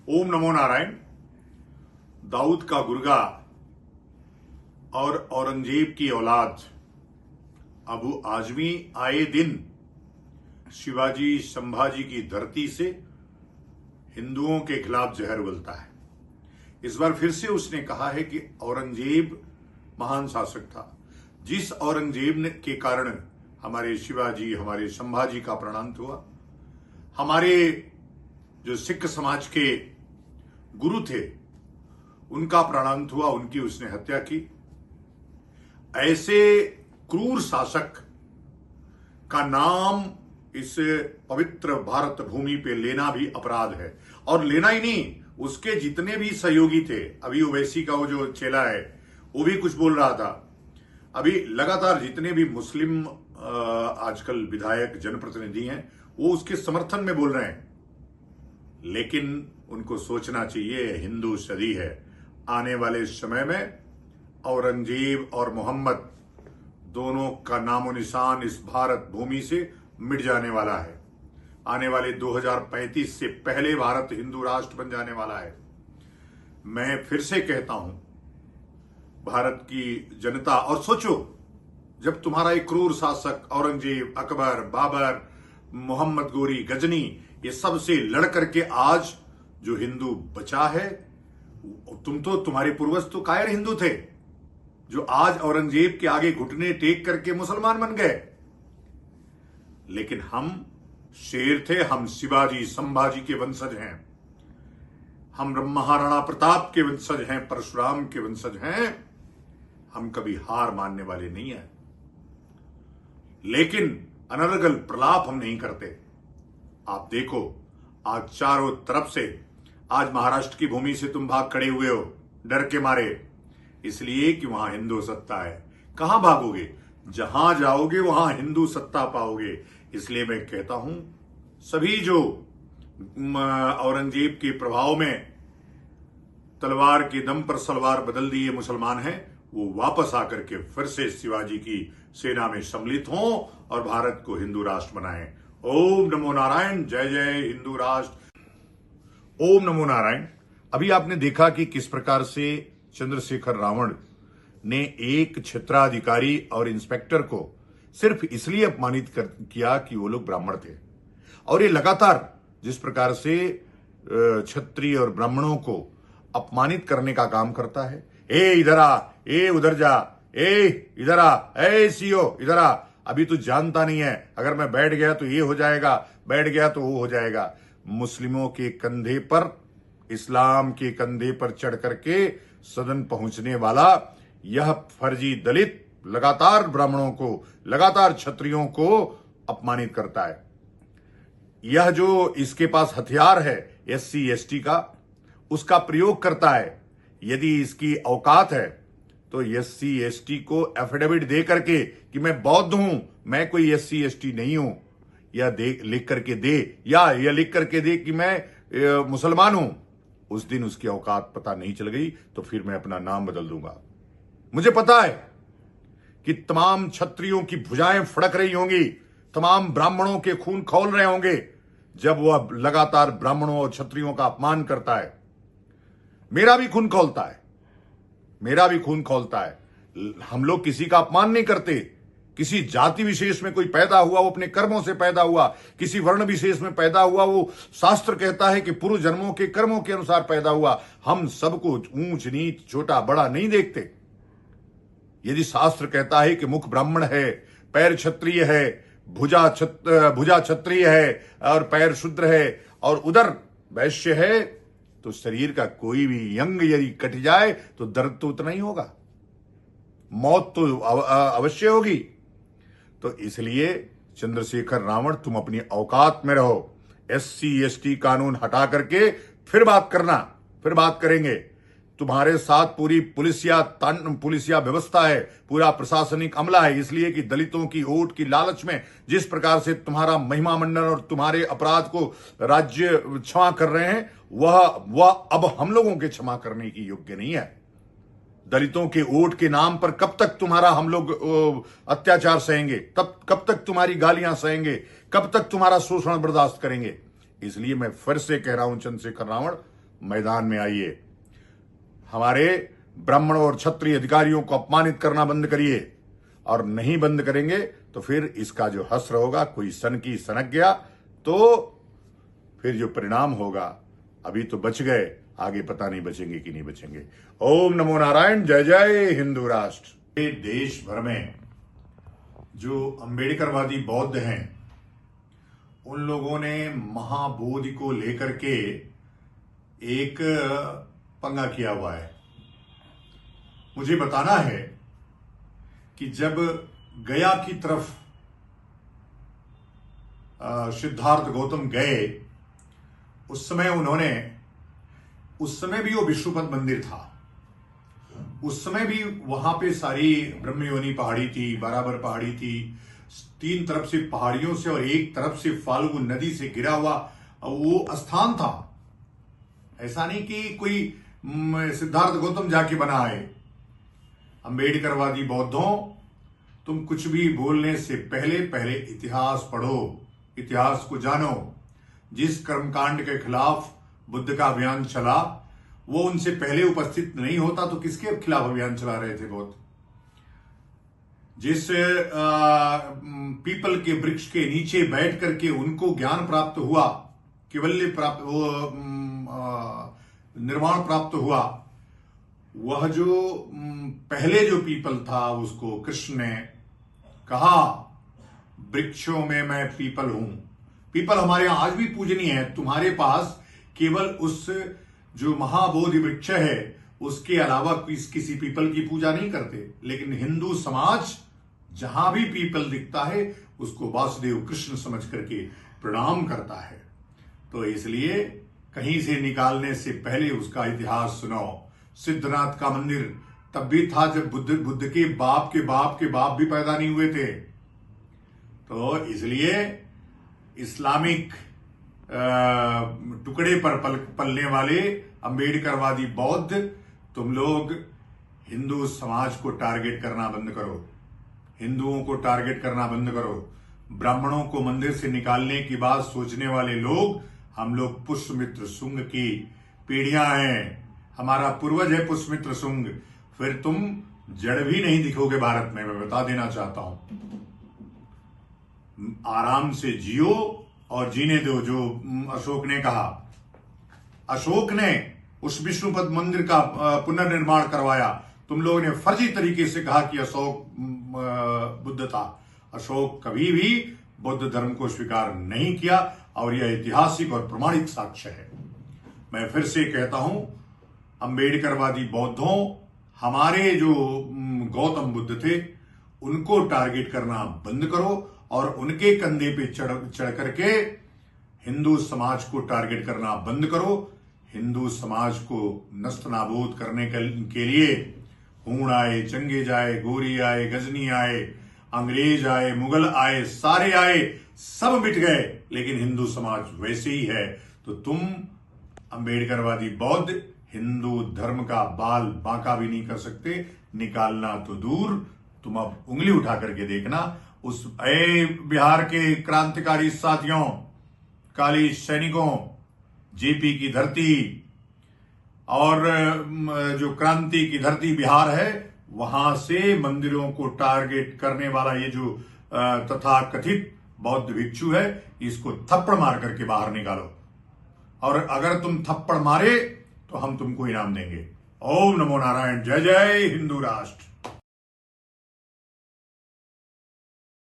ओम नमो नारायण। दाऊद का गुर्गा और औरंगजेब की औलाद अबू आजमी आए दिन शिवाजी संभाजी की धरती से हिंदुओं के खिलाफ जहर उगलता है। इस बार फिर से उसने कहा है कि औरंगजेब महान शासक था। जिस औरंगजेब के कारण हमारे शिवाजी, हमारे संभाजी का प्राणांत हुआ, हमारे जो सिख समाज के गुरु थे उनका प्राणांत हुआ, उनकी उसने हत्या की। ऐसे क्रूर शासक का नाम इस पवित्र भारत भूमि पे लेना भी अपराध है। और लेना ही नहीं, उसके जितने भी सहयोगी थे, अभी ओवैसी का वो जो चेला है वो भी कुछ बोल रहा था। अभी लगातार जितने भी मुस्लिम आजकल विधायक, जनप्रतिनिधि हैं, वो उसके समर्थन में बोल रहे हैं। लेकिन उनको सोचना चाहिए, हिंदू सदी है। आने वाले समय में औरंगजेब और मोहम्मद दोनों का नामो निशान इस भारत भूमि से मिट जाने वाला है। आने वाले 2035 से पहले भारत हिंदू राष्ट्र बन जाने वाला है। मैं फिर से कहता हूं, भारत की जनता, और सोचो, जब तुम्हारा एक क्रूर शासक औरंगजेब, अकबर, बाबर, मोहम्मद गोरी, गजनी, ये सब से लड़ करके आज जो हिंदू बचा है, तुम्हारे पूर्वज तो कायर हिंदू थे, जो आज औरंगजेब के आगे घुटने टेक करके मुसलमान बन गए। लेकिन हम शेर थे, हम शिवाजी संभाजी के वंशज हैं, हम महाराणा प्रताप के वंशज हैं, परशुराम के वंशज हैं। हम कभी हार मानने वाले नहीं हैं। लेकिन अनर्गल प्रलाप हम नहीं करते। आप देखो, आज चारों तरफ से, आज महाराष्ट्र की भूमि से तुम भाग खड़े हुए हो डर के मारे, इसलिए कि वहां हिंदू सत्ता है। कहां भागोगे? जहां जाओगे वहां हिंदू सत्ता पाओगे। इसलिए मैं कहता हूं, सभी जो औरंगजेब के प्रभाव में तलवार के दम पर सलवार बदल दिए मुसलमान हैं, वो वापस आकर के फिर से शिवाजी की सेना में सम्मिलित हों और भारत को हिंदू राष्ट्र बनाएं। ओम नमो नारायण। जय जय हिंदू राष्ट्र। ओम नमो नारायण। अभी आपने देखा कि किस प्रकार से चंद्रशेखर रावण ने एक क्षेत्राधिकारी और इंस्पेक्टर को सिर्फ इसलिए अपमानित किया कि वो लोग ब्राह्मण थे। और ये लगातार जिस प्रकार से क्षत्रिय और ब्राह्मणों को अपमानित करने का काम करता है, ए इधर आ, ए उधर जा, ए इधर आ, ए सीओ इधर आ, अभी तू जानता नहीं है, अगर मैं बैठ गया तो ये हो जाएगा, बैठ गया तो वो हो जाएगा। मुस्लिमों के कंधे पर, इस्लाम के कंधे पर चढ़ करके सदन पहुंचने वाला यह फर्जी दलित लगातार ब्राह्मणों को, लगातार क्षत्रियों को अपमानित करता है। यह जो इसके पास हथियार है एससी एसटी का, उसका प्रयोग करता है। यदि इसकी औकात है तो एससी एसटी को एफिडेविट दे करके कि मैं बौद्ध हूं, मैं कोई एससी एसटी नहीं हूं, या लिख करके दे, या यह लिख करके दे कि मैं मुसलमान हूं। उस दिन उसकी औकात पता नहीं चल गई तो फिर मैं अपना नाम बदल दूंगा। मुझे पता है कि तमाम क्षत्रियों की भुजाएं फड़क रही होंगी, तमाम ब्राह्मणों के खून खौल रहे होंगे जब वह लगातार ब्राह्मणों और क्षत्रियों का अपमान करता है। मेरा भी खून खौलता है, मेरा भी खून खौलता है। हम लोग किसी का अपमान नहीं करते। किसी जाति विशेष में कोई पैदा हुआ, वो अपने कर्मों से पैदा हुआ, किसी वर्ण विशेष में पैदा हुआ, वो शास्त्र कहता है कि पूर्व जन्मों के कर्मों के अनुसार पैदा हुआ। हम सबको ऊंच नीच, छोटा बड़ा नहीं देखते। यदि शास्त्र कहता है कि मुख ब्राह्मण है, पैर क्षत्रिय है, भुजा क्षत्रिय है और पैर शूद्र है और उदर वैश्य है, तो शरीर का कोई भी अंग यदि कट जाए तो दर्द तो उतना ही होगा, मौत तो अवश्य होगी। तो इसलिए चंद्रशेखर रावण, तुम अपनी औकात में रहो। एससी एसटी कानून हटा करके फिर बात करना, फिर बात करेंगे। तुम्हारे साथ पूरी पुलिसिया व्यवस्था है, पूरा प्रशासनिक अमला है, इसलिए कि दलितों की वोट की लालच में जिस प्रकार से तुम्हारा महिमा मंडल और तुम्हारे अपराध को राज्य क्षमा कर रहे हैं, वह अब हम लोगों के क्षमा करने की योग्य नहीं है। दलितों के वोट के नाम पर कब तक तुम्हारा हम लोग अत्याचार सहेंगे? कब तक तुम्हारी गालियां सहेंगे? कब तक तुम्हारा शोषण बर्दाश्त करेंगे? इसलिए मैं फिर से कह रहा हूं, चंद्रशेखर रावण, मैदान में आइए। हमारे ब्राह्मण और क्षत्रिय अधिकारियों को अपमानित करना बंद करिए, और नहीं बंद करेंगे तो फिर इसका जो हश्र होगा, कोई सन की सनक गया तो फिर जो परिणाम होगा, अभी तो बच गए, आगे पता नहीं बचेंगे कि नहीं बचेंगे। ओम नमो नारायण। जय जय हिंदू राष्ट्र। देश भर में जो अंबेडकरवादी बौद्ध हैं, उन लोगों ने महाबोधि को लेकर के एक पंगा किया हुआ है। मुझे बताना है कि जब गया की तरफ सिद्धार्थ गौतम गए, उस समय भी वो विष्णुपद मंदिर था। उस समय भी वहां पे सारी ब्रह्मयोनी पहाड़ी थी, बराबर पहाड़ी थी, 3 तरफ से पहाड़ियों से और एक तरफ से फाल्गु नदी से घिरा हुआ वो स्थान था। ऐसा नहीं कि कोई सिद्धार्थ गौतम जाके बना है। अंबेडकरवादी बौद्धों, तुम कुछ भी बोलने से पहले इतिहास पढ़ो, इतिहास को जानो। जिस कर्मकांड के खिलाफ बुद्ध का अभियान चला, वो उनसे पहले उपस्थित नहीं होता तो किसके खिलाफ अभियान चला रहे थे बौद्ध? जिस पीपल के वृक्ष के नीचे बैठ करके उनको ज्ञान प्राप्त हुआ, कैवल्य प्राप्त, निर्वाण प्राप्त हुआ, वह जो पहले जो पीपल था, उसको कृष्ण ने कहा, वृक्षों में मैं पीपल हूं। पीपल हमारे यहां आज भी पूजनीय है। तुम्हारे पास केवल उस जो महाबोधि वृक्ष है, उसके अलावा किसी पीपल की पूजा नहीं करते। लेकिन हिंदू समाज जहां भी पीपल दिखता है, उसको वासुदेव कृष्ण समझ करके प्रणाम करता है। तो इसलिए कहीं से निकालने से पहले उसका इतिहास सुनो। सिद्धनाथ का मंदिर तब भी था जब बुद्ध के बाप के बाप के बाप भी पैदा नहीं हुए थे। तो इसलिए इस्लामिक टुकड़े पर पलने वाले अंबेडकरवादी बौद्ध, तुम लोग हिंदू समाज को टारगेट करना बंद करो, हिंदुओं को टारगेट करना बंद करो। ब्राह्मणों को मंदिर से निकालने की बात सोचने वाले लोग, हम लोग पुष्यमित्र शुंग की पीढ़ियां हैं, हमारा पूर्वज है पुष्यमित्र शुंग। फिर तुम जड़ भी नहीं दिखोगे भारत में, मैं बता देना चाहता हूं। आराम से जियो और जीने दो। जो अशोक ने कहा, अशोक ने उस विष्णुपद मंदिर का पुनर्निर्माण करवाया। तुम लोगों ने फर्जी तरीके से कहा कि अशोक बुद्ध था। अशोक कभी भी बौद्ध धर्म को स्वीकार नहीं किया, और यह ऐतिहासिक और प्रमाणिक साक्ष्य है। मैं फिर से कहता हूं, अंबेडकरवादी बौद्धों, हमारे जो गौतम बुद्ध थे, उनको टारगेट करना बंद करो, और उनके कंधे पे चढ़ करके हिंदू समाज को टारगेट करना बंद करो। हिंदू समाज को नस्त नाबूद करने के लिए हूण आए, चंगेज आए, गोरी आए, गजनी आए, अंग्रेज आए, मुगल आए, सारे आए, सब मिट गए, लेकिन हिंदू समाज वैसे ही है। तो तुम अंबेडकरवादी बौद्ध हिंदू धर्म का बाल बांका भी नहीं कर सकते। निकालना तो दूर, तुम अब उंगली उठा करके देखना। उस बिहार के क्रांतिकारी साथियों, काली सैनिकों, जेपी की धरती और जो क्रांति की धरती बिहार है, वहां से मंदिरों को टारगेट करने वाला ये जो तथाकथित बौद्ध भिक्षु है, इसको थप्पड़ मार करके बाहर निकालो। और अगर तुम थप्पड़ मारे तो हम तुमको इनाम देंगे। ओम नमो नारायण। जय जय हिंदू राष्ट्र।